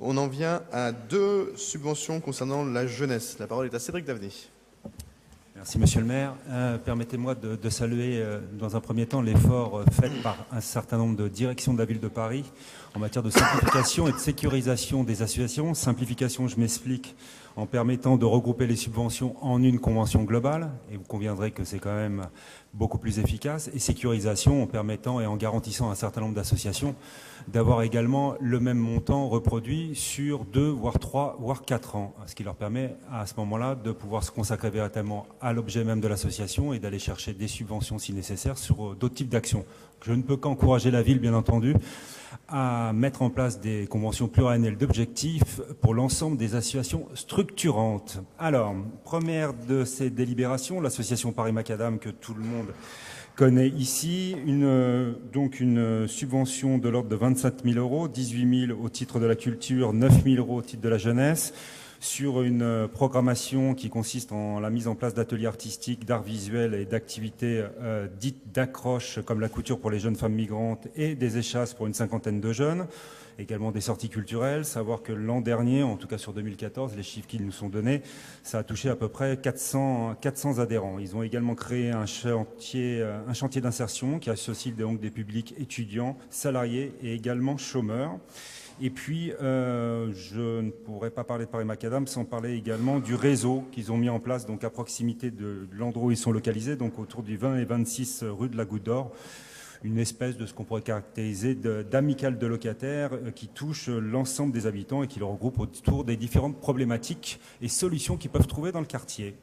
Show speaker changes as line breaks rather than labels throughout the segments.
On en vient à 2 subventions concernant la jeunesse. La parole est à Cédric Davenet.
Merci Monsieur le maire. Permettez-moi de saluer dans un premier temps l'effort fait par un certain nombre de directions de la ville de Paris en matière de simplification et de sécurisation des associations. Simplification, je m'explique, en permettant de regrouper les subventions en une convention globale, et vous conviendrez que c'est quand même beaucoup plus efficace, et sécurisation en permettant et en garantissant à un certain nombre d'associations d'avoir également le même montant reproduit sur 2, voire 3, voire 4 ans, ce qui leur permet à ce moment-là de pouvoir se consacrer véritablement à l'objet même de l'association et d'aller chercher des subventions si nécessaire sur d'autres types d'actions. Je ne peux qu'encourager la ville, bien entendu, à mettre en place des conventions pluriannuelles d'objectifs pour l'ensemble des associations structurantes. Alors, première de ces délibérations, l'association Paris Macadam, que tout le monde connaît ici, donc une subvention de l'ordre de 27 000 euros, 18 000 au titre de la culture, 9 000 euros au titre de la jeunesse, sur une programmation qui consiste en la mise en place d'ateliers artistiques, d'art visuel et d'activités dites d'accroche comme la couture pour les jeunes femmes migrantes et des échasses pour une 50aine de jeunes, également des sorties culturelles. Savoir que l'an dernier, en tout cas sur 2014, les chiffres qui nous sont donnés, ça a touché à peu près 400 adhérents. Ils ont également créé un chantier d'insertion qui associe donc des publics étudiants, salariés et également chômeurs. Et puis, je ne pourrais pas parler de Paris Macadam sans parler également du réseau qu'ils ont mis en place donc à proximité de l'endroit où ils sont localisés, donc autour du 20 et 26 rue de la Goutte d'Or, une espèce de ce qu'on pourrait caractériser d'amicale de locataires qui touche l'ensemble des habitants et qui le regroupe autour des différentes problématiques et solutions qu'ils peuvent trouver dans le quartier.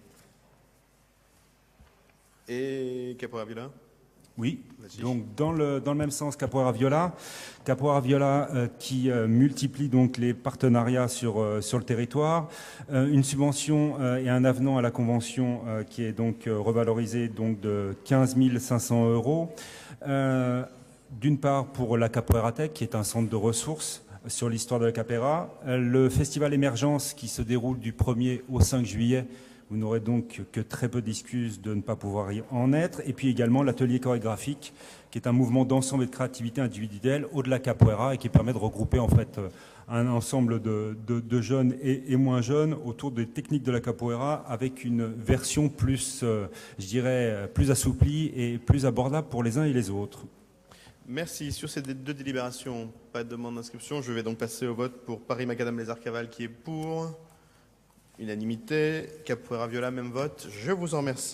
Et Capoeira Viola ?
Oui, donc dans le même sens Capoeira Viola qui multiplie donc les partenariats sur le territoire, une subvention et un avenant à la convention qui est donc revalorisé donc de 15 500 euros. D'une part pour la Capoeira Tech qui est un centre de ressources sur l'histoire de la capoeira, le festival Émergence qui se déroule du 1er au 5 juillet. Vous n'aurez donc que très peu d'excuses de ne pas pouvoir y en être. Et puis également l'atelier chorégraphique, qui est un mouvement d'ensemble et de créativité individuelle au-delà capoeira et qui permet de regrouper en fait un ensemble de jeunes et moins jeunes autour des techniques de la capoeira avec une version plus, je dirais, plus assouplie et plus abordable pour les uns et les autres.
Merci. Sur ces 2 délibérations, pas de demande d'inscription. Je vais donc passer au vote pour Paris Macadam Les Arts Cavales qui est pour. Unanimité. Capoeira Viola, même vote. Je vous en remercie.